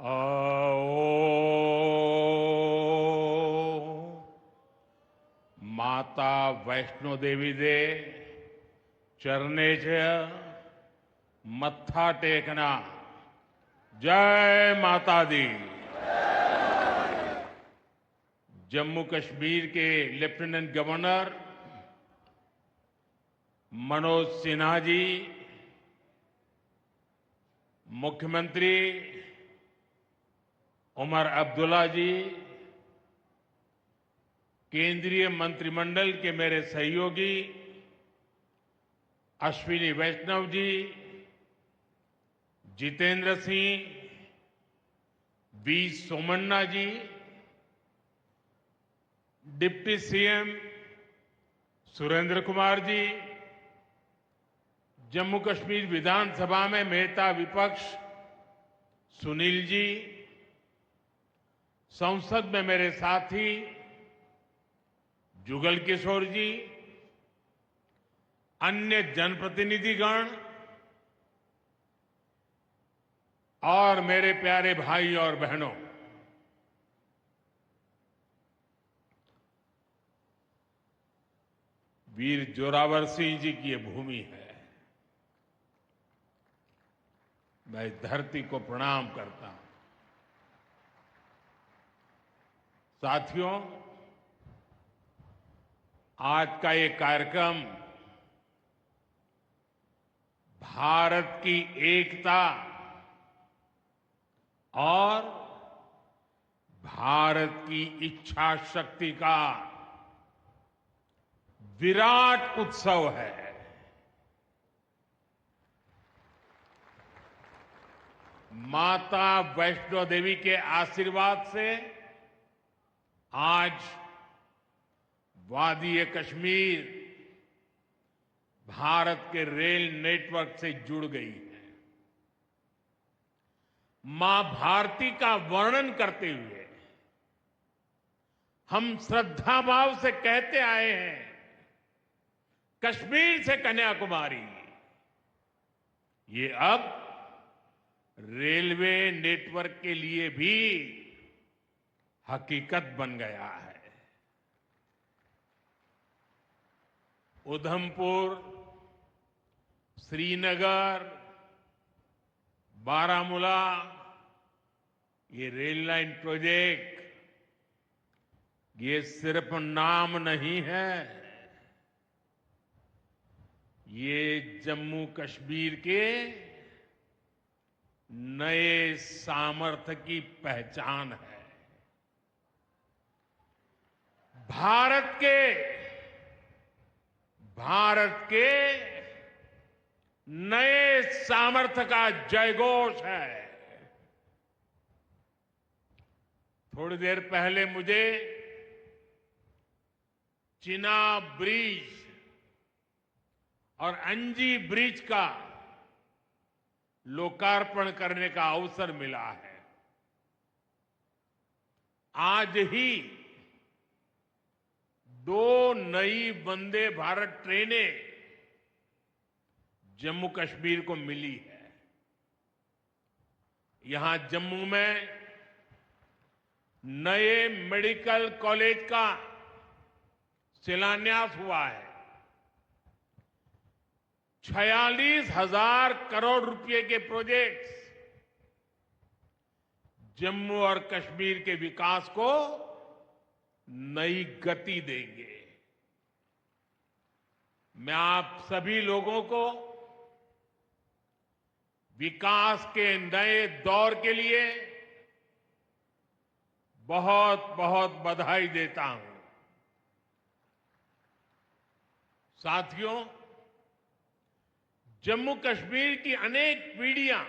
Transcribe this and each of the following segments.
आओ माता वैष्णो देवी दे चरणे च मत्था टेकना। जय माता दी। जम्मू कश्मीर के लेफ्टिनेंट गवर्नर मनोज सिन्हा जी, मुख्यमंत्री उमर अब्दुल्ला जी, केंद्रीय मंत्रिमंडल के मेरे सहयोगी Ashwini Vaishnaw ji, Jitendra Singh, V Somanna ji, deputy CM Surendra Kumar ji, Jammu Kashmir विधानसभा में नेता विपक्ष सुनील जी, संसद में मेरे साथी जुगल किशोर जी, अन्य जनप्रतिनिधिगण और मेरे प्यारे भाई और बहनों, वीर जोरावर सिंह जी की यह भूमि है। मैं इस धरती को प्रणाम करता हूं। साथियों, आज का ये कार्यक्रम भारत की एकता और भारत की इच्छा शक्ति का विराट उत्सव है। माता वैष्णो देवी के आशीर्वाद से आज वादी कश्मीर भारत के रेल नेटवर्क से जुड़ गई है। मां भारती का वर्णन करते हुए हम श्रद्धा भाव से कहते आए हैं, कश्मीर से कन्याकुमारी। ये अब रेलवे नेटवर्क के लिए भी हकीकत बन गया है। उधमपुर, श्रीनगर, बारामूला, ये रेल लाइन प्रोजेक्ट ये सिर्फ नाम नहीं है, ये जम्मू कश्मीर के नए सामर्थ्य की पहचान है। भारत के नए सामर्थ्य का जयघोष है। थोड़ी देर पहले मुझे चिनाब ब्रिज और अंजी ब्रिज का लोकार्पण करने का अवसर मिला है। आज ही 2 नई वंदे भारत ट्रेनें जम्मू कश्मीर को मिली है। यहां जम्मू में नए मेडिकल कॉलेज का शिलान्यास हुआ है। 46,000 करोड़ रुपए के प्रोजेक्ट्स जम्मू और कश्मीर के विकास को नई गति देंगे। मैं आप सभी लोगों को विकास के नए दौर के लिए बहुत बहुत बधाई देता हूं। साथियों, जम्मू कश्मीर की अनेक पीढ़ियां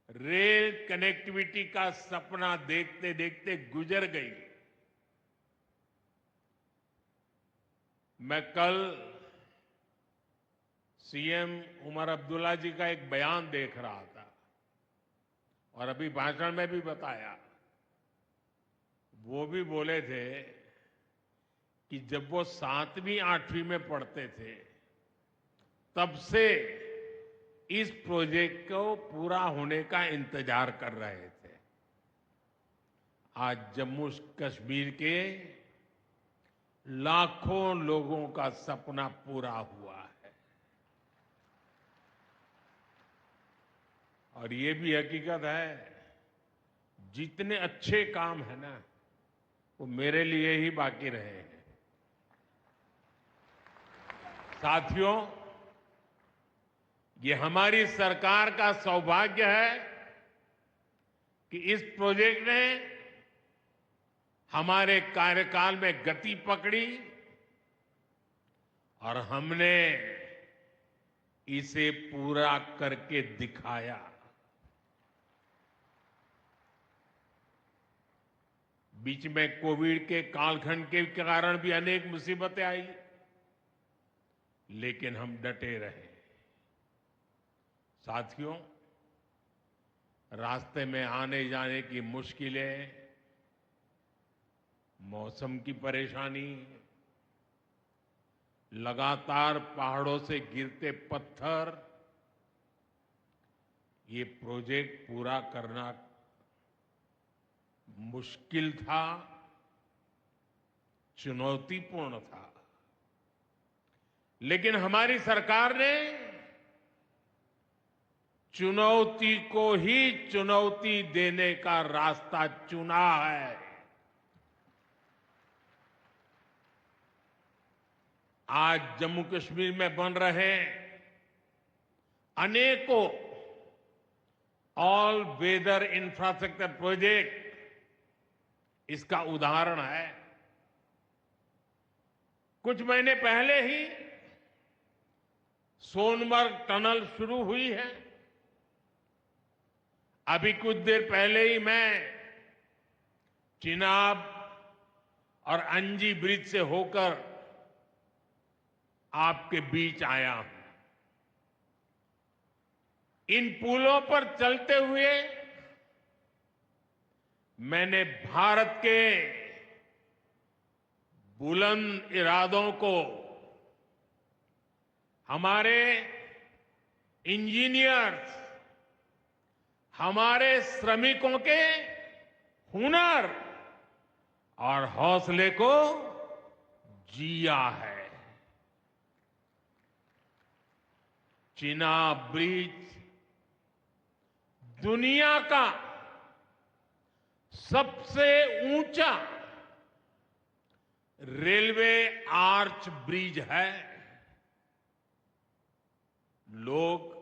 रेल कनेक्टिविटी का सपना देखते देखते गुजर गई। मैं कल सीएम उमर अब्दुल्ला जी का एक बयान देख रहा था और अभी भाषण में भी बताया। वो भी बोले थे कि जब वो 7वीं 8वीं में पढ़ते थे तब से इस प्रोजेक्ट को पूरा होने का इंतजार कर रहे थे। आज जम्मू कश्मीर के लाखों लोगों का सपना पूरा हुआ है। और ये भी हकीकत है, जितने अच्छे काम है ना, वो मेरे लिए ही बाकी रहे हैं। साथियों, ये हमारी सरकार का सौभाग्य है कि इस प्रोजेक्ट ने हमारे कार्यकाल में गति पकड़ी और हमने इसे पूरा करके दिखाया। बीच में कोविड के कालखंड के कारण भी अनेक मुसीबतें आई, लेकिन हम डटे रहे। साथियों, रास्ते में आने जाने की मुश्किलें, मौसम की परेशानी, लगातार पहाड़ों से गिरते पत्थर, ये प्रोजेक्ट पूरा करना मुश्किल था, चुनौतीपूर्ण था। लेकिन हमारी सरकार ने चुनौती को ही चुनौती देने का रास्ता चुना है। आज जम्मू कश्मीर में बन रहे अनेकों ऑल वेदर इंफ्रास्ट्रक्चर प्रोजेक्ट इसका उदाहरण है। कुछ महीने पहले ही सोनमर्ग टनल शुरू हुई है। अभी कुछ देर पहले ही मैं चिनाब और अंजी ब्रिज से होकर आपके बीच आया हूं। इन पुलों पर चलते हुए मैंने भारत के बुलंद इरादों को, हमारे इंजीनियर्स, हमारे श्रमिकों के हुनर और हौसले को जिया है। चिनाब ब्रिज दुनिया का सबसे ऊंचा रेलवे आर्च ब्रिज है। लोग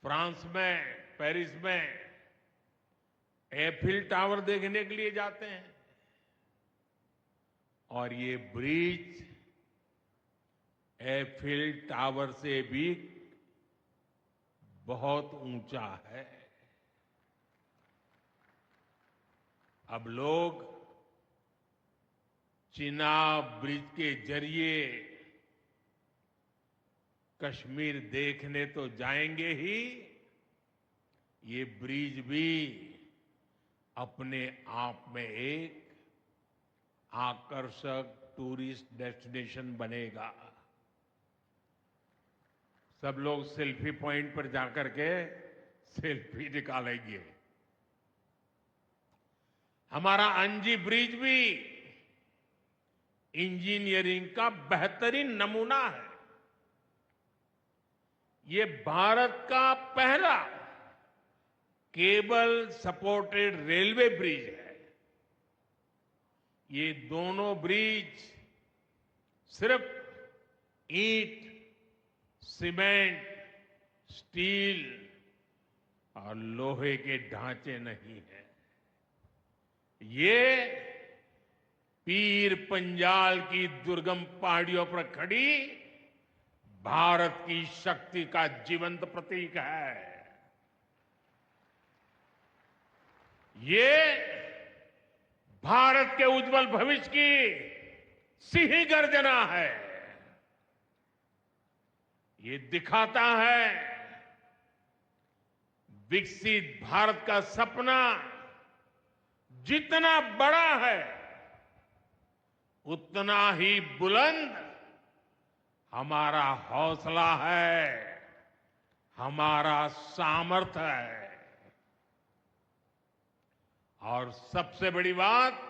फ्रांस में, पेरिस में एफिल टावर देखने के लिए जाते हैं, और ये ब्रिज एफिल टावर से भी बहुत ऊंचा है। अब लोग चिनाब ब्रिज के जरिए कश्मीर देखने तो जाएंगे ही, ये ब्रिज भी अपने आप में एक आकर्षक टूरिस्ट डेस्टिनेशन बनेगा। सब लोग सेल्फी पॉइंट पर जाकर के सेल्फी निकालेंगे। हमारा अंजी ब्रिज भी इंजीनियरिंग का बेहतरीन नमूना है। ये भारत का पहला केबल सपोर्टेड रेलवे ब्रिज है। ये दोनों ब्रिज सिर्फ ईंट, सीमेंट, स्टील और लोहे के ढांचे नहीं है। ये पीर पंजाल की दुर्गम पहाड़ियों पर खड़ी भारत की शक्ति का जीवंत प्रतीक है। ये भारत के उज्जवल भविष्य की सिंह गर्जना है। ये दिखाता है विकसित भारत का सपना जितना बड़ा है, उतना ही बुलंद हमारा हौसला है, हमारा सामर्थ्य है। और सबसे बड़ी बात,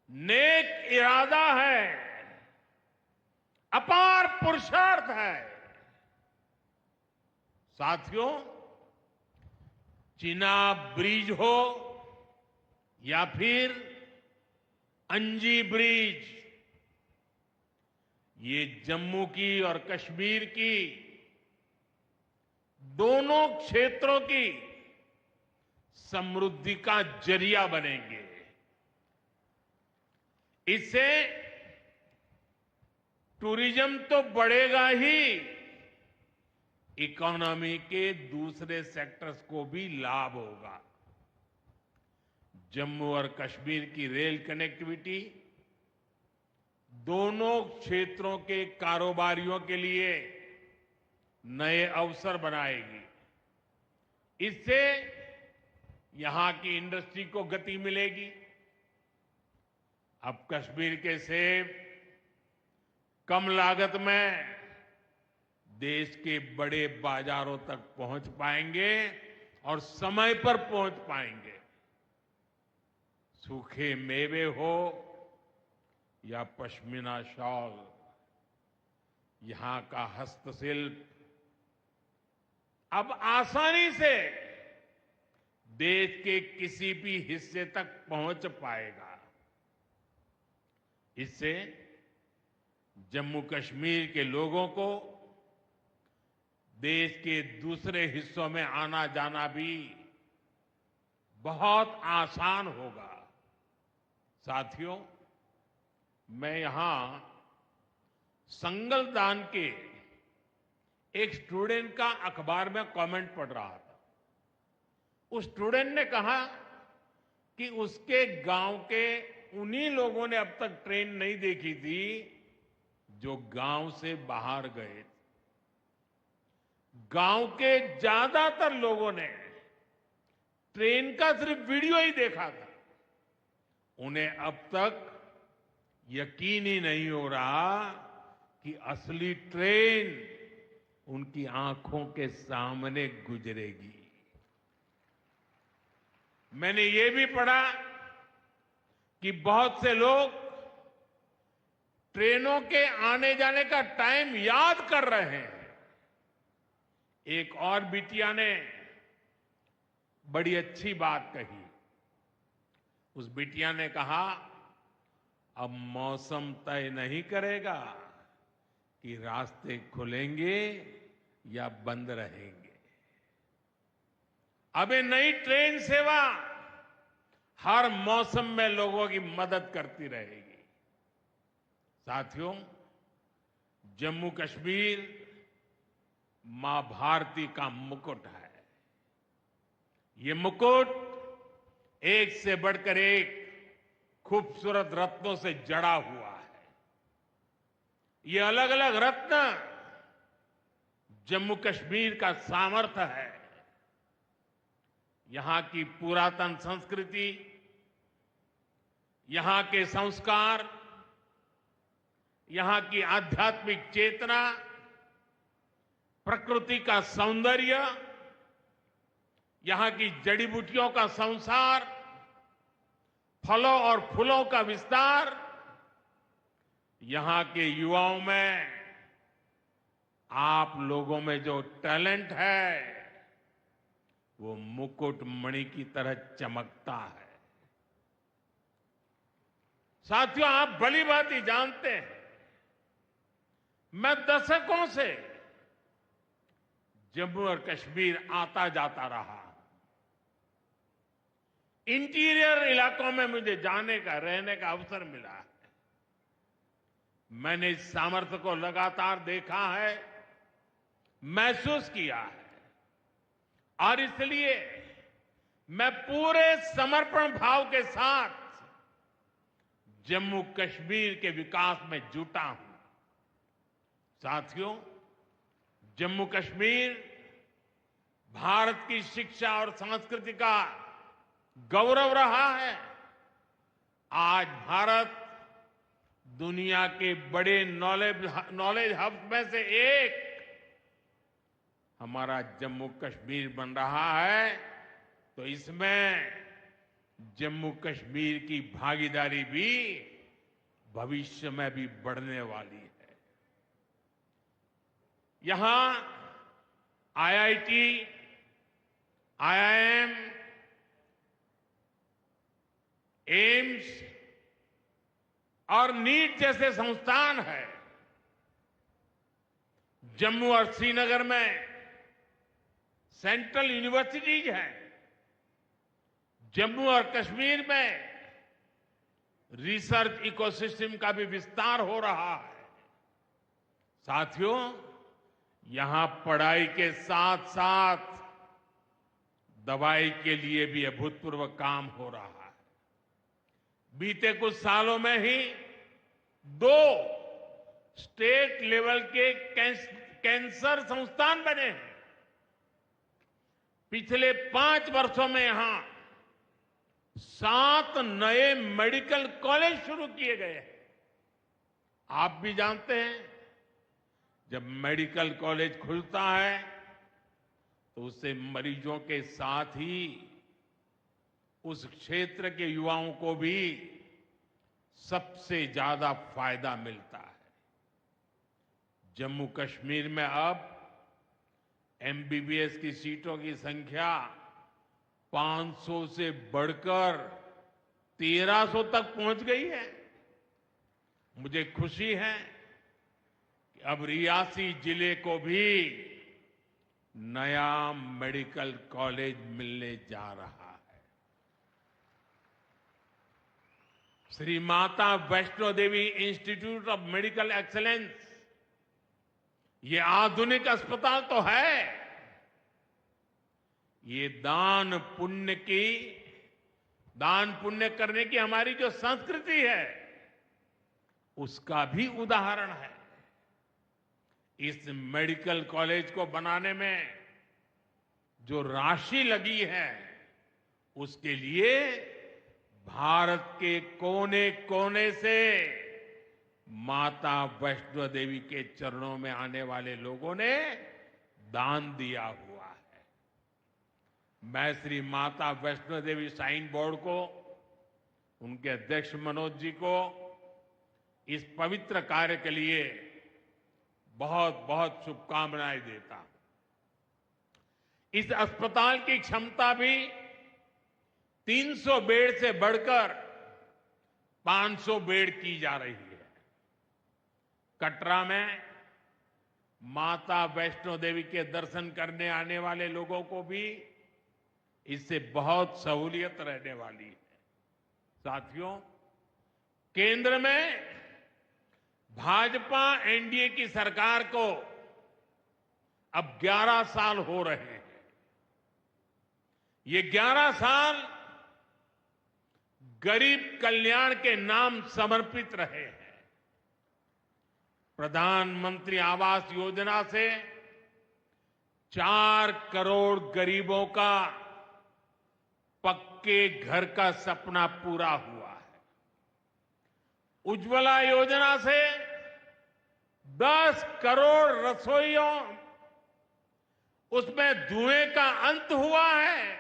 नेक इरादा है, अपार पुरुषार्थ है। साथियों, चिनाब ब्रिज हो या फिर अंजी ब्रिज, ये जम्मू की और कश्मीर की दोनों क्षेत्रों की समृद्धि का जरिया बनेंगे। इससे टूरिज्म तो बढ़ेगा ही, इकोनॉमी के दूसरे सेक्टर्स को भी लाभ होगा। जम्मू और कश्मीर की रेल कनेक्टिविटी दोनों क्षेत्रों के कारोबारियों के लिए नए अवसर बनाएगी। इससे यहां की इंडस्ट्री को गति मिलेगी। अब कश्मीर के सेब कम लागत में देश के बड़े बाजारों तक पहुंच पाएंगे और समय पर पहुंच पाएंगे। सूखे मेवे हो या पश्मीना शॉल, यहां का हस्तशिल्प अब आसानी से देश के किसी भी हिस्से तक पहुंच पाएगा। इससे जम्मू कश्मीर के लोगों को देश के दूसरे हिस्सों में आना जाना भी बहुत आसान होगा। साथियों, मैं यहां संगलदान के एक स्टूडेंट का अखबार में कमेंट पढ़ रहा था। उस स्टूडेंट ने कहा कि उसके गांव के उन्हीं लोगों ने अब तक ट्रेन नहीं देखी थी जो गांव से बाहर गए। गांव के ज्यादातर लोगों ने ट्रेन का सिर्फ वीडियो ही देखा था। उन्हें अब तक यकीन ही नहीं हो रहा कि असली ट्रेन उनकी आंखों के सामने गुजरेगी। मैंने ये भी पढ़ा कि बहुत से लोग ट्रेनों के आने जाने का टाइम याद कर रहे हैं। एक और बिटिया ने बड़ी अच्छी बात कही। उस बिटिया ने कहा, अब मौसम तय नहीं करेगा कि रास्ते खुलेंगे या बंद रहेंगे। अब ये नई ट्रेन सेवा हर मौसम में लोगों की मदद करती रहेगी। साथियों, जम्मू कश्मीर मां भारती का मुकुट है। ये मुकुट एक से बढ़कर एक खूबसूरत रत्नों से जड़ा हुआ है। ये अलग अलग रत्न जम्मू कश्मीर का सामर्थ्य है। यहां की पुरातन संस्कृति, यहां के संस्कार, यहां की आध्यात्मिक चेतना, प्रकृति का सौंदर्य, यहां की जड़ी बूटियों का संसार, फलों और फूलों का विस्तार, यहां के युवाओं में, आप लोगों में जो टैलेंट है वो मुकुट मणि की तरह चमकता है। साथियों, आप भली भांति जानते हैं, मैं दशकों से जम्मू और कश्मीर आता जाता रहा। इंटीरियर इलाकों में मुझे जाने का, रहने का अवसर मिला है। मैंने इस सामर्थ्य को लगातार देखा है, महसूस किया है, और इसलिए मैं पूरे समर्पण भाव के साथ जम्मू कश्मीर के विकास में जुटा हूं। साथियों, जम्मू कश्मीर भारत की शिक्षा और संस्कृति का गौरव रहा है। आज भारत दुनिया के बड़े नॉलेज हब में से एक हमारा जम्मू कश्मीर बन रहा है, तो इसमें जम्मू कश्मीर की भागीदारी भी भविष्य में भी बढ़ने वाली है। यहां आईआईटी, आईआईएम, एम्स और नीट जैसे संस्थान है। जम्मू और श्रीनगर में सेंट्रल यूनिवर्सिटीज हैं। जम्मू और कश्मीर में रिसर्च इकोसिस्टम का भी विस्तार हो रहा है। साथियों, यहां पढ़ाई के साथ साथ दवाई के लिए भी अभूतपूर्व काम हो रहा है। बीते कुछ सालों में ही 2 स्टेट लेवल के कैंसर संस्थान बने हैं। पिछले 5 वर्षों में यहां 7 नए मेडिकल कॉलेज शुरू किए गए हैं। आप भी जानते हैं, जब मेडिकल कॉलेज खुलता है तो उससे मरीजों के साथ ही उस क्षेत्र के युवाओं को भी सबसे ज्यादा फायदा मिलता है। जम्मू कश्मीर में अब एमबीबीएस की सीटों की संख्या 500 से बढ़कर 1300 तक पहुंच गई है। मुझे खुशी है कि अब रियासी जिले को भी नया मेडिकल कॉलेज मिलने जा रहा है। Shri Mata Vaishno Devi institute of medical excellence, ये आधुनिक अस्पताल तो है, ये दान पुण्य करने की हमारी जो संस्कृति है उसका भी उदाहरण है। इस मेडिकल कॉलेज को बनाने में जो राशि लगी है उसके लिए भारत के कोने कोने से माता वैष्णो देवी के चरणों में आने वाले लोगों ने दान दिया हुआ है। मैं श्री माता वैष्णो देवी श्राइन बोर्ड को, उनके अध्यक्ष मनोज जी को इस पवित्र कार्य के लिए बहुत बहुत शुभकामनाएं देता हूं। इस अस्पताल की क्षमता भी 300 बेड से बढ़कर 500 बेड की जा रही है। कटरा में माता वैष्णो देवी के दर्शन करने आने वाले लोगों को भी इससे बहुत सहूलियत रहने वाली है। साथियों, केंद्र में भाजपा एनडीए की सरकार को अब 11 साल हो रहे हैं। ये 11 साल गरीब कल्याण के नाम समर्पित रहे हैं। प्रधानमंत्री आवास योजना से 4 करोड़ गरीबों का पक्के घर का सपना पूरा हुआ है। उज्ज्वला योजना से 10 करोड़ रसोइयों, उसमें धुएं का अंत हुआ है।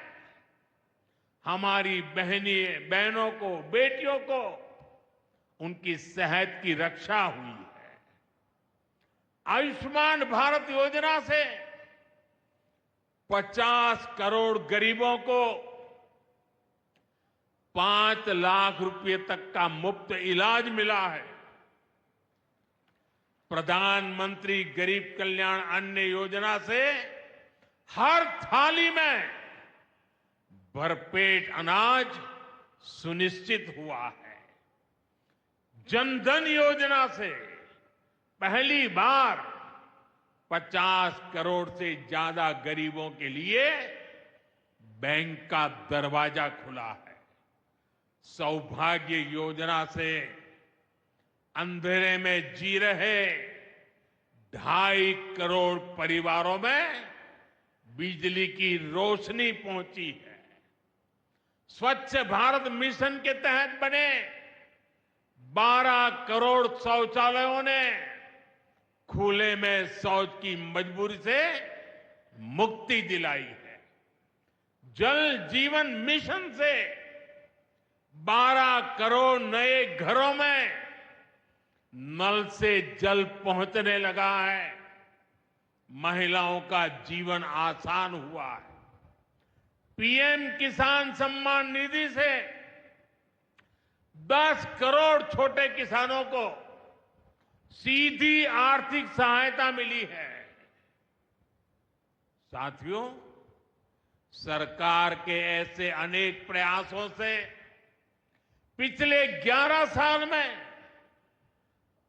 हमारी बहनों को, बेटियों को उनकी सेहत की रक्षा हुई है। आयुष्मान भारत योजना से 50 करोड़ गरीबों को 5 लाख रुपए तक का मुफ्त इलाज मिला है। प्रधानमंत्री गरीब कल्याण अन्न योजना से हर थाली में भरपेट अनाज सुनिश्चित हुआ है। जनधन योजना से पहली बार 50 करोड़ से ज्यादा गरीबों के लिए बैंक का दरवाजा खुला है। सौभाग्य योजना से अंधेरे में जी रहे 2.5 करोड़ परिवारों में बिजली की रोशनी पहुंची है। स्वच्छ भारत मिशन के तहत बने 12 करोड़ शौचालयों ने खुले में शौच की मजबूरी से मुक्ति दिलाई है। जल जीवन मिशन से 12 करोड़ नए घरों में नल से जल पहुंचने लगा है। महिलाओं का जीवन आसान हुआ है। पीएम किसान सम्मान निधि से 10 करोड़ छोटे किसानों को सीधी आर्थिक सहायता मिली है। साथियों, सरकार के ऐसे अनेक प्रयासों से पिछले 11 साल में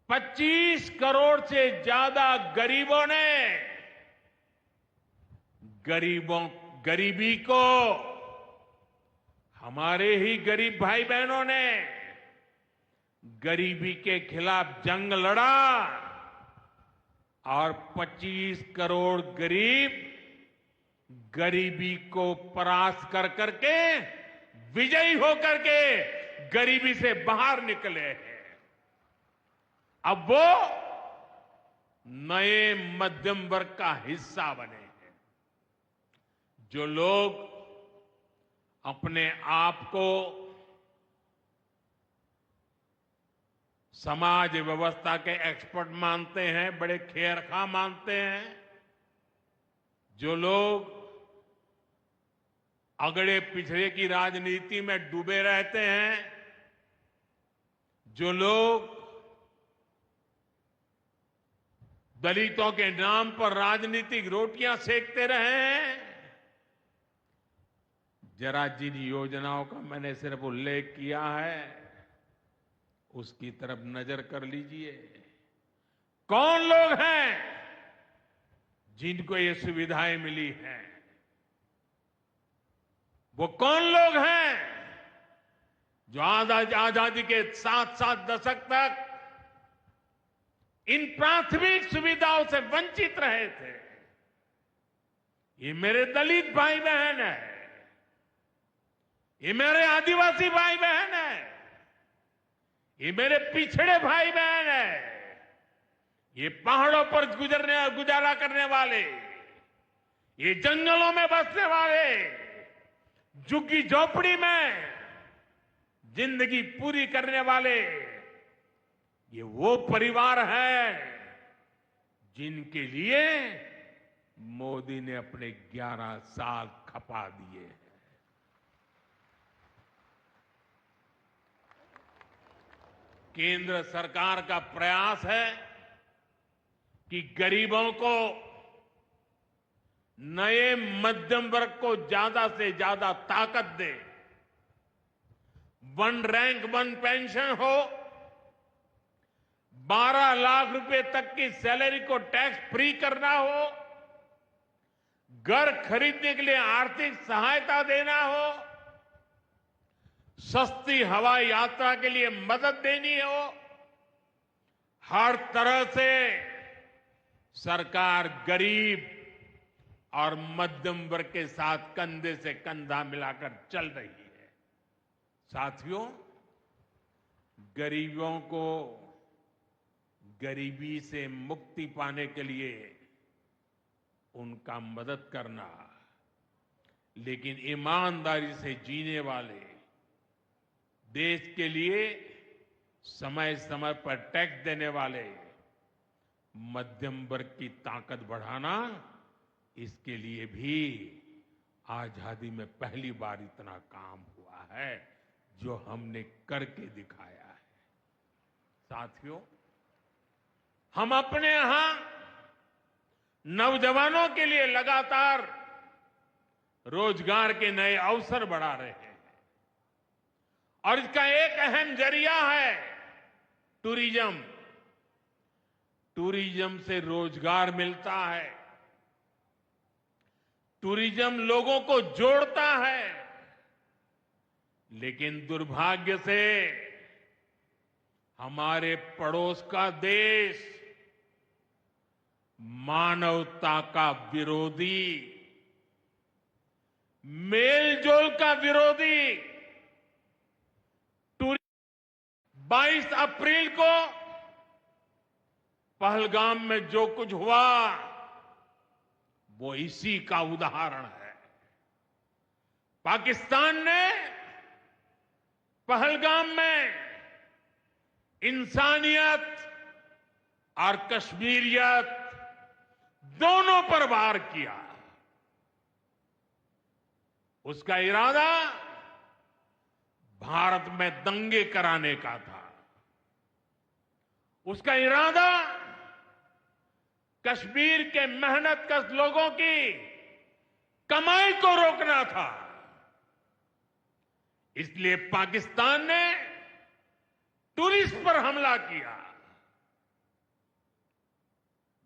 25 करोड़ से ज्यादा गरीबों ने गरीबी को, हमारे ही गरीब भाई बहनों ने गरीबी के खिलाफ जंग लड़ा और 25 करोड़ गरीब गरीबी को परास्त कर करके, विजयी होकर के गरीबी से बाहर निकले हैं। अब वो नए मध्यम वर्ग का हिस्सा बने हैं। जो लोग अपने आप को समाज व्यवस्था के एक्सपर्ट मानते हैं, बड़े खेरखा मानते हैं, जो लोग अगड़े पिछड़े की राजनीति में डूबे रहते हैं, जो लोग दलितों के नाम पर राजनीतिक रोटियां सेकते रहे हैं, जरा जिन योजनाओं का मैंने सिर्फ उल्लेख किया है उसकी तरफ नजर कर लीजिए। कौन लोग हैं जिनको ये सुविधाएं मिली हैं? वो कौन लोग हैं जो आजादी के 7 दशक तक इन प्राथमिक सुविधाओं से वंचित रहे थे? ये मेरे दलित भाई बहन है, ये मेरे आदिवासी भाई बहन है, ये मेरे पिछड़े भाई बहन है, ये पहाड़ों पर गुजारा करने वाले, ये जंगलों में बसने वाले, झुग्गी झोपड़ी में जिंदगी पूरी करने वाले, ये वो परिवार है जिनके लिए मोदी ने अपने 11 साल खपा दिए हैं। केंद्र सरकार का प्रयास है कि गरीबों को, नए मध्यम वर्ग को ज्यादा से ज्यादा ताकत दे। 1 रैंक 1 पेंशन हो, 12 लाख रुपए तक की सैलरी को टैक्स फ्री करना हो, घर खरीदने के लिए आर्थिक सहायता देना हो, सस्ती हवाई यात्रा के लिए मदद देनी हो, हर तरह से सरकार गरीब और मध्यम वर्ग के साथ कंधे से कंधा मिलाकर चल रही है। साथियों, गरीबों को गरीबी से मुक्ति पाने के लिए उनका मदद करना, लेकिन ईमानदारी से जीने वाले, देश के लिए समय समय पर टैक्स देने वाले मध्यम वर्ग की ताकत बढ़ाना, इसके लिए भी आजादी में पहली बार इतना काम हुआ है जो हमने करके दिखाया है। साथियों, हम अपने यहां नौजवानों के लिए लगातार रोजगार के नए अवसर बढ़ा रहे हैं और इसका एक अहम जरिया है टूरिज्म। टूरिज्म से रोजगार मिलता है, टूरिज्म लोगों को जोड़ता है, लेकिन दुर्भाग्य से हमारे पड़ोस का देश मानवता का विरोधी, मेलजोल का विरोधी, 22 अप्रैल को पहलगाम में जो कुछ हुआ वो इसी का उदाहरण है। पाकिस्तान ने पहलगाम में इंसानियत और कश्मीरियत दोनों पर वार किया। उसका इरादा भारत में दंगे कराने का था। उसका इरादा कश्मीर के मेहनतकश लोगों की कमाई को रोकना था। इसलिए पाकिस्तान ने टूरिस्ट पर हमला किया।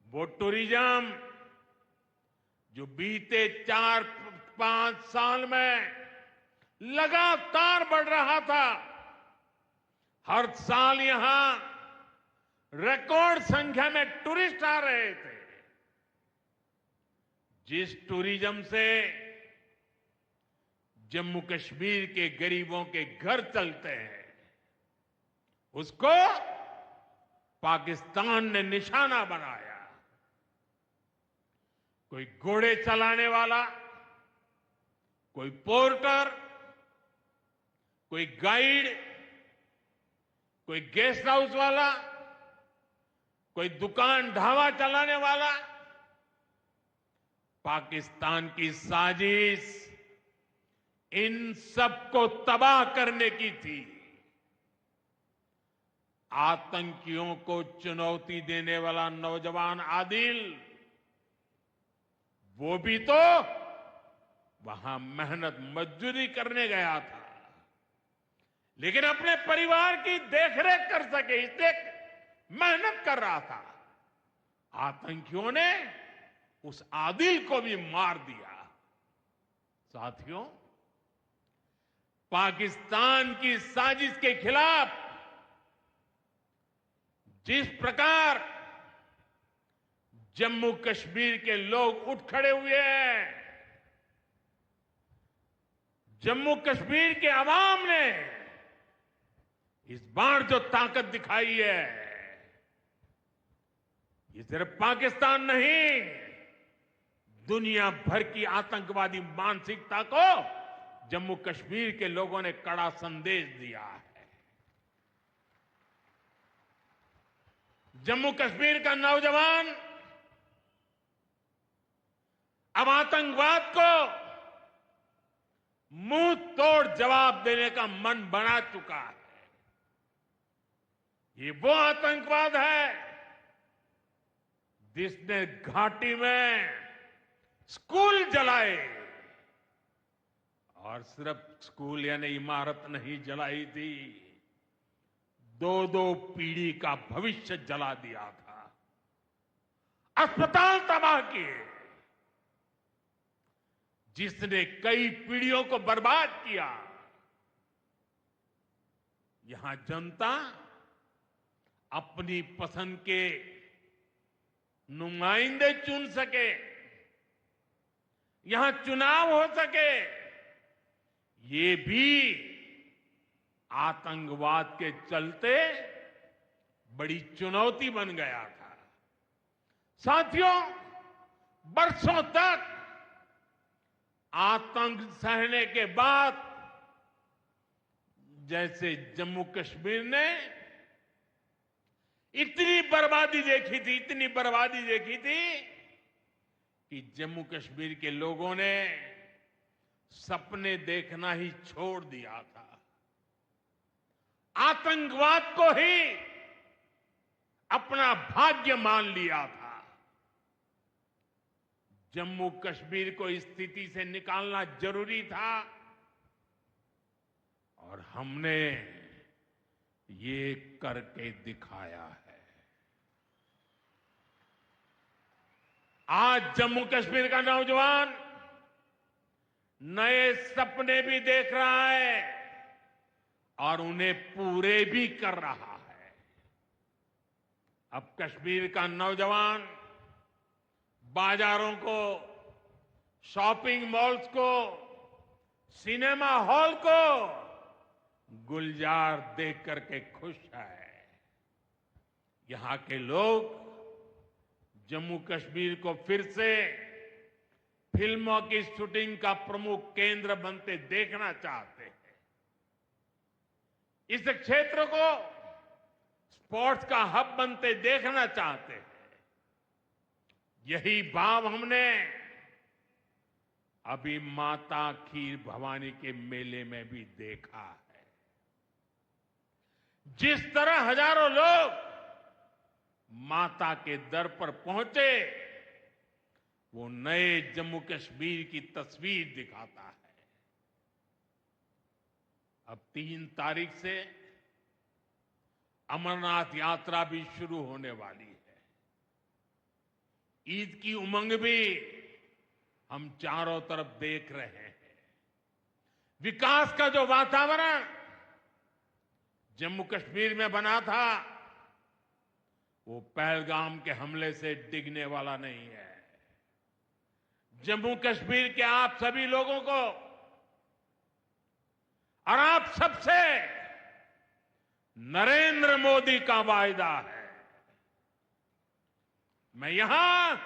वो टूरिज्म जो बीते 4-5 साल में लगातार बढ़ रहा था, हर साल यहां रिकॉर्ड संख्या में टूरिस्ट आ रहे थे। जिस टूरिज्म से जम्मू कश्मीर के गरीबों के घर चलते हैं, उसको पाकिस्तान ने निशाना बनाया। कोई घोड़े चलाने वाला, कोई पोर्टर, कोई गाइड, कोई गेस्ट हाउस वाला, कोई दुकान ढाबा चलाने वाला, पाकिस्तान की साजिश इन सबको तबाह करने की थी। आतंकियों को चुनौती देने वाला नौजवान आदिल, वो भी तो वहां मेहनत मजदूरी करने गया था, लेकिन अपने परिवार की देखरेख कर सके इसलिए मेहनत कर रहा था। आतंकियों ने उस आदिल को भी मार दिया। साथियों, पाकिस्तान की साजिश के खिलाफ जिस प्रकार जम्मू कश्मीर के लोग उठ खड़े हुए हैं, जम्मू कश्मीर के अवाम ने इस बार जो ताकत दिखाई है, ये सिर्फ पाकिस्तान नहीं, दुनिया भर की आतंकवादी मानसिकता को जम्मू कश्मीर के लोगों ने कड़ा संदेश दिया है। जम्मू कश्मीर का नौजवान अब आतंकवाद को मुंह तोड़ जवाब देने का मन बना चुका है। ये वो आतंकवाद है जिसने घाटी में स्कूल जलाए, और सिर्फ स्कूल यानी इमारत नहीं जलाई थी, 2-2 पीढ़ी का भविष्य जला दिया था, अस्पताल तबाह किए, जिसने कई पीढ़ियों को बर्बाद किया। यहां जनता अपनी पसंद के नुमाइंदे चुन सके, यहां चुनाव हो सके, ये भी आतंकवाद के चलते बड़ी चुनौती बन गया था। साथियों, बरसों तक आतंक सहने के बाद जैसे जम्मू कश्मीर ने इतनी बर्बादी देखी थी, इतनी बर्बादी देखी थी कि जम्मू कश्मीर के लोगों ने सपने देखना ही छोड़ दिया था। आतंकवाद को ही अपना भाग्य मान लिया था। जम्मू कश्मीर को इस स्थिति से निकालना जरूरी था, और हमने ये करके दिखाया है। आज जम्मू कश्मीर का नौजवान नए सपने भी देख रहा है और उन्हें पूरे भी कर रहा है। अब कश्मीर का नौजवान बाजारों को, शॉपिंग मॉल्स को, सिनेमा हॉल को गुलजार देख करके खुश है। यहां के लोग जम्मू कश्मीर को फिर से फिल्मों की शूटिंग का प्रमुख केंद्र बनते देखना चाहते हैं। इस क्षेत्र को स्पोर्ट्स का हब बनते देखना चाहते हैं। यही भाव हमने अभी माता खीर भवानी के मेले में भी देखा है। जिस तरह हजारों लोग माता के दर पर पहुंचे, वो नए जम्मू कश्मीर की तस्वीर दिखाता है। अब 3 तारीख से अमरनाथ यात्रा भी शुरू होने वाली है। ईद की उमंग भी हम चारों तरफ देख रहे हैं। विकास का जो वातावरण जम्मू कश्मीर में बना था, वो पहलगाम के हमले से डिगने वाला नहीं है। जम्मू कश्मीर के आप सभी लोगों को और आप सबसे नरेंद्र मोदी का वायदा है। मैं यहां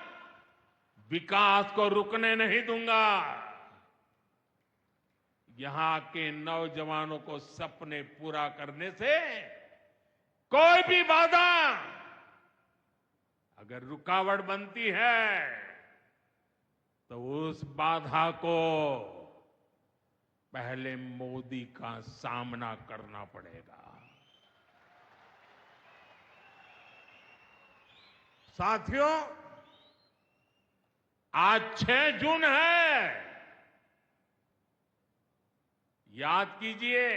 विकास को रुकने नहीं दूंगा। यहां के नौजवानों को सपने पूरा करने से कोई भी बाधा अगर रुकावट बनती है, तो उस बाधा को पहले मोदी का सामना करना पड़ेगा। साथियों, आज 6 जून है। याद कीजिए,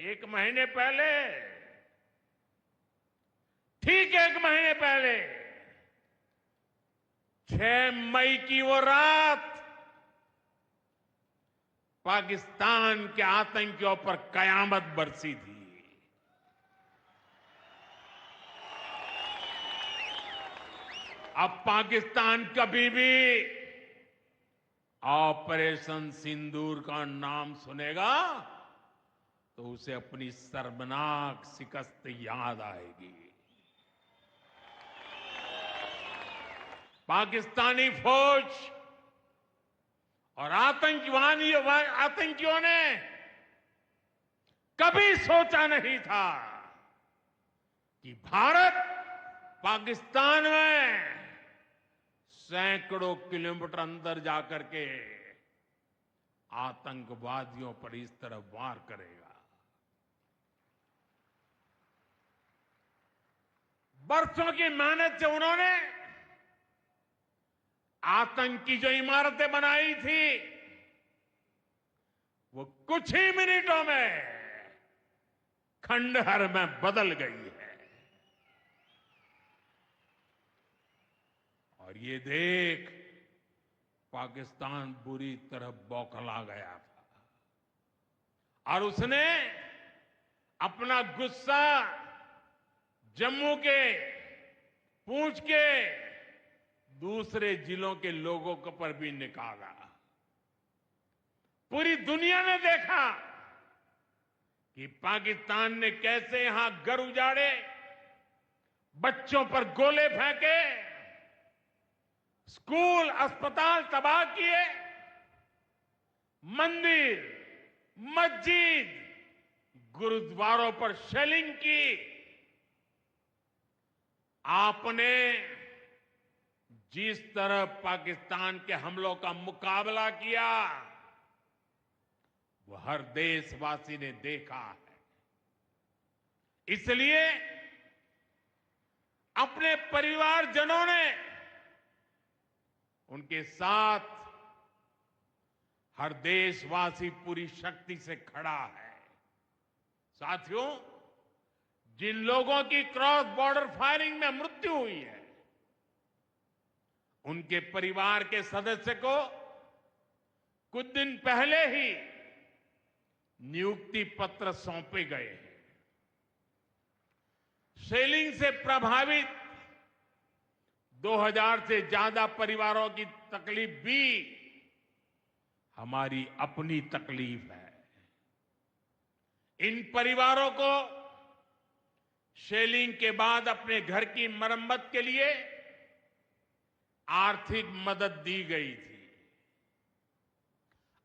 1 महीने पहले, ठीक 1 महीने पहले 6 मई की वो रात पाकिस्तान के आतंकियों पर कयामत बरसी थी। अब पाकिस्तान कभी भी ऑपरेशन सिंदूर का नाम सुनेगा तो उसे अपनी शर्मनाक शिकस्त याद आएगी। पाकिस्तानी फौज और आतंकियों ने कभी सोचा नहीं था कि भारत पाकिस्तान में सैकड़ों किलोमीटर अंदर जाकर के आतंकवादियों पर इस तरह वार करेगा। बरसों की मेहनत से उन्होंने आतंकी जो इमारतें बनाई थी, वो कुछ ही मिनटों में खंडहर में बदल गई है। और ये देख पाकिस्तान बुरी तरह बौखला गया था और उसने अपना गुस्सा जम्मू के, पूंछ के दूसरे जिलों के लोगों के पर भी निकाला। पूरी दुनिया ने देखा कि पाकिस्तान ने कैसे यहां घर उजाड़े, बच्चों पर गोले फेंके, स्कूल, अस्पताल तबाह किए, मंदिर, मस्जिद, गुरुद्वारों पर शेलिंग की। आपने जिस तरह पाकिस्तान के हमलों का मुकाबला किया, वो हर देशवासी ने देखा है। इसलिए अपने परिवारजनों ने उनके साथ हर देशवासी पूरी शक्ति से खड़ा है। साथियों, जिन लोगों की क्रॉस बॉर्डर फायरिंग में मृत्यु हुई है, उनके परिवार के सदस्य को कुछ दिन पहले ही नियुक्ति पत्र सौंपे गए हैं। शेलिंग से प्रभावित 2000 से ज्यादा परिवारों की तकलीफ भी हमारी अपनी तकलीफ है। इन परिवारों को शेलिंग के बाद अपने घर की मरम्मत के लिए आर्थिक मदद दी गई थी।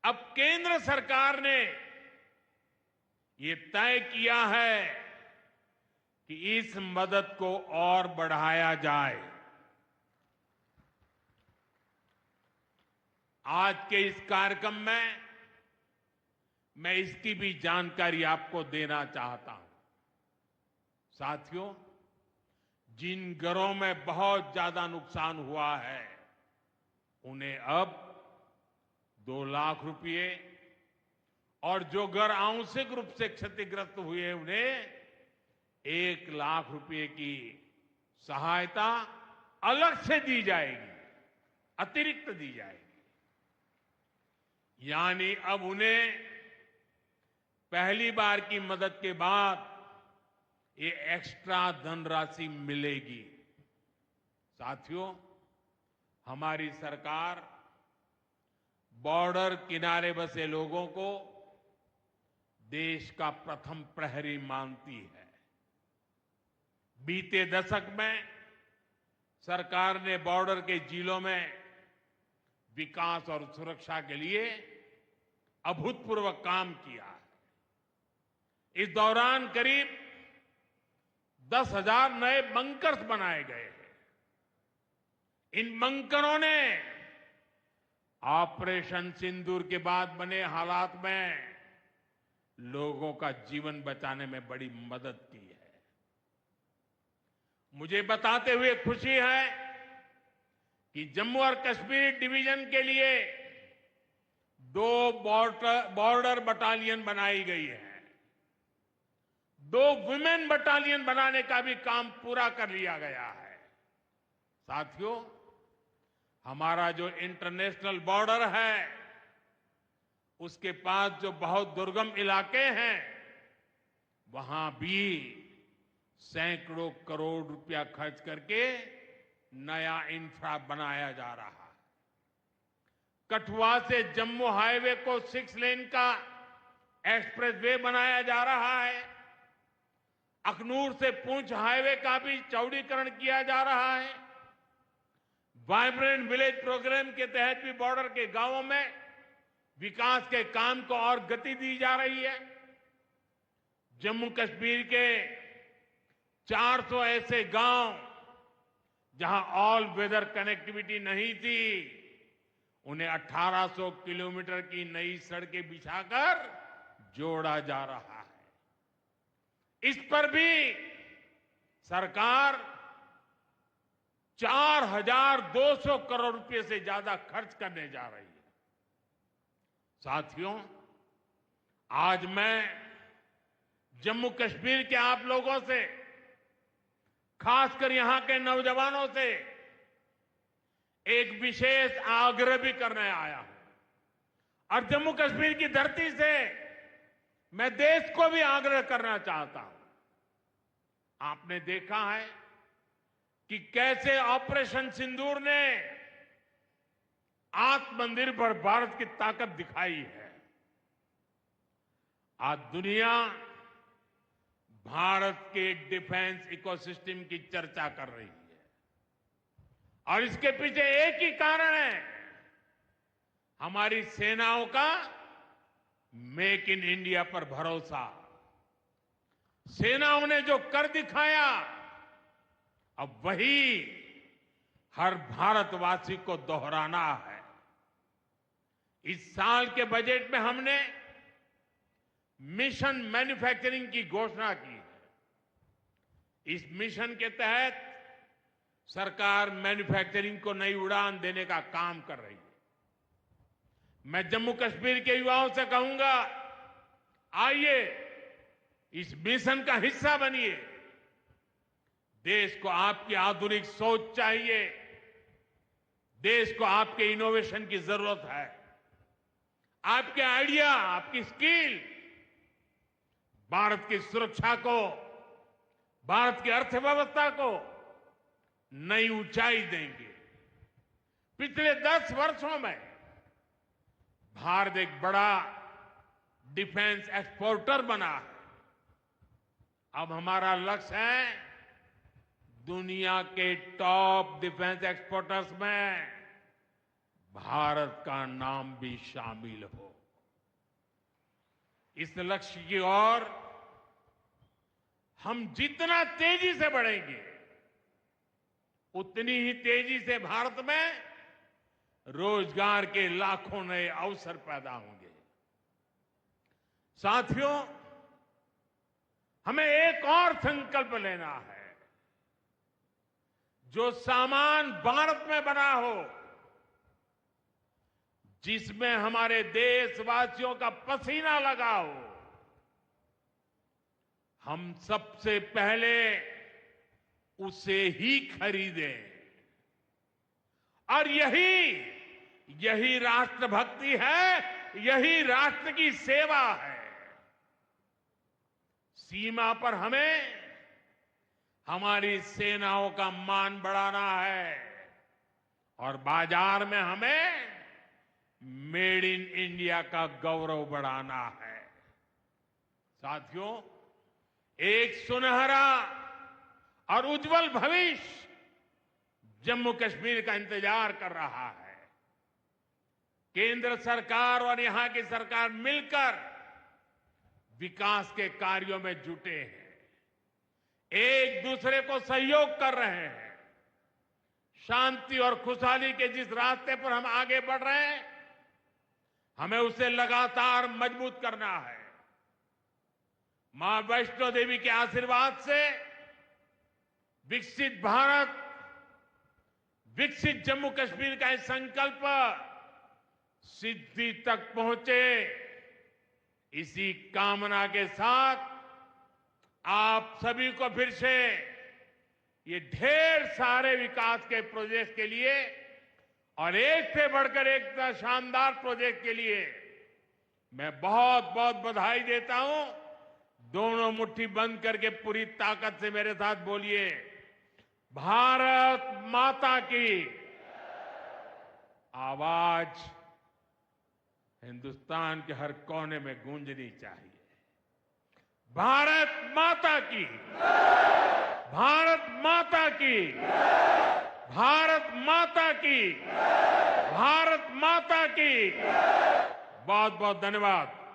अब केंद्र सरकार ने ये तय किया है कि इस मदद को और बढ़ाया जाए। आज के इस कार्यक्रम में मैं इसकी भी जानकारी आपको देना चाहता हूं। साथियों, जिन घरों में बहुत ज्यादा नुकसान हुआ है उन्हें अब 2 लाख रुपए और जो घर आंशिक रूप से क्षतिग्रस्त हुए उन्हें 1 लाख रुपए की सहायता अलग से दी जाएगी, अतिरिक्त दी जाएगी। यानी अब उन्हें पहली बार की मदद के बाद ये एक्स्ट्रा धनराशि मिलेगी। साथियों, हमारी सरकार बॉर्डर किनारे बसे लोगों को देश का प्रथम प्रहरी मानती है। बीते दशक में सरकार ने बॉर्डर के जिलों में विकास और सुरक्षा के लिए अभूतपूर्व काम किया है। इस दौरान करीब 10,000 नए बंकर्स बनाए गए हैं। इन बंकरों ने ऑपरेशन सिंदूर के बाद बने हालात में लोगों का जीवन बचाने में बड़ी मदद की है। मुझे बताते हुए खुशी है कि जम्मू और कश्मीर डिवीजन के लिए 2 बॉर्डर बटालियन बनाई गई है। 2 वुमेन बटालियन बनाने का भी काम पूरा कर लिया गया है। साथियों, हमारा जो इंटरनेशनल बॉर्डर है उसके पास जो बहुत दुर्गम इलाके हैं वहां भी सैकड़ों करोड़ रुपया खर्च करके नया इंफ्रा बनाया जा रहा है। कठुआ से जम्मू हाईवे को 6 लेन का एक्सप्रेसवे बनाया जा रहा है। अखनूर से पुंछ हाईवे का भी चौड़ीकरण किया जा रहा है। वाइब्रेंट विलेज प्रोग्राम के तहत भी बॉर्डर के गांवों में विकास के काम को और गति दी जा रही है। जम्मू कश्मीर के 400 ऐसे गांव जहां ऑल वेदर कनेक्टिविटी नहीं थी, उन्हें 1800 किलोमीटर की नई सड़कें बिछाकर जोड़ा जा रहा है। इस पर भी सरकार 4,200 करोड़ रुपए से ज्यादा खर्च करने जा रही है। साथियों, आज मैं जम्मू कश्मीर के आप लोगों से, खासकर यहां के नौजवानों से एक विशेष आग्रह भी करने आया हूं। और जम्मू कश्मीर की धरती से मैं देश को भी आग्रह करना चाहता हूं। आपने देखा है कि कैसे ऑपरेशन सिंदूर ने आत्मनिर्भर भारत की ताकत दिखाई है। आज दुनिया भारत के डिफेंस इकोसिस्टम की चर्चा कर रही है और इसके पीछे एक ही कारण है, हमारी सेनाओं का मेक इन इंडिया पर भरोसा। सेनाओं ने जो कर दिखाया, अब वही हर भारतवासी को दोहराना है। इस साल के बजट में हमने मिशन मैन्युफैक्चरिंग की घोषणा की है। इस मिशन के तहत सरकार मैन्युफैक्चरिंग को नई उड़ान देने का काम कर रही है। मैं जम्मू कश्मीर के युवाओं से कहूंगा, आइए इस मिशन का हिस्सा बनिए। देश को आपकी आधुनिक सोच चाहिए, देश को आपके इनोवेशन की जरूरत है। आपके आइडिया, आपकी स्किल भारत की सुरक्षा को, भारत की अर्थव्यवस्था को नई ऊंचाई देंगे। पिछले 10 वर्षों में भारत एक बड़ा डिफेंस एक्सपोर्टर बना है। अब हमारा लक्ष्य है दुनिया के टॉप डिफेंस एक्सपोर्टर्स में भारत का नाम भी शामिल हो। इस लक्ष्य की ओर हम जितना तेजी से बढ़ेंगे उतनी ही तेजी से भारत में रोजगार के लाखों नए अवसर पैदा होंगे। साथियों, हमें एक और संकल्प लेना है। जो सामान भारत में बना हो, जिसमें हमारे देशवासियों का पसीना लगा हो, हम सबसे पहले उसे ही खरीदें। और यही राष्ट्रभक्ति है, यही राष्ट्र की सेवा है। सीमा पर हमें हमारी सेनाओं का मान बढ़ाना है और बाजार में हमें मेड इन इंडिया का गौरव बढ़ाना है। साथियों, एक सुनहरा और उज्जवल भविष्य जम्मू कश्मीर का इंतजार कर रहा है। केंद्र सरकार और यहां की सरकार मिलकर विकास के कार्यों में जुटे हैं, एक दूसरे को सहयोग कर रहे हैं। शांति और खुशहाली के जिस रास्ते पर हम आगे बढ़ रहे हैं, हमें उसे लगातार मजबूत करना है। मां वैष्णो देवी के आशीर्वाद से विकसित भारत, विकसित जम्मू कश्मीर का यह संकल्प सिद्धि तक पहुंचे, इसी कामना के साथ आप सभी को फिर से ये ढेर सारे विकास के प्रोजेक्ट के लिए और एक से बढ़कर एक शानदार प्रोजेक्ट के लिए मैं बहुत बहुत बधाई देता हूं। दोनों मुट्ठी बंद करके पूरी ताकत से मेरे साथ बोलिए, भारत माता की। आवाज हिंदुस्तान के हर कोने में गूंजनी चाहिए। भारत माता की, भारत माता की, भारत माता की, भारत माता की। बहुत बहुत धन्यवाद।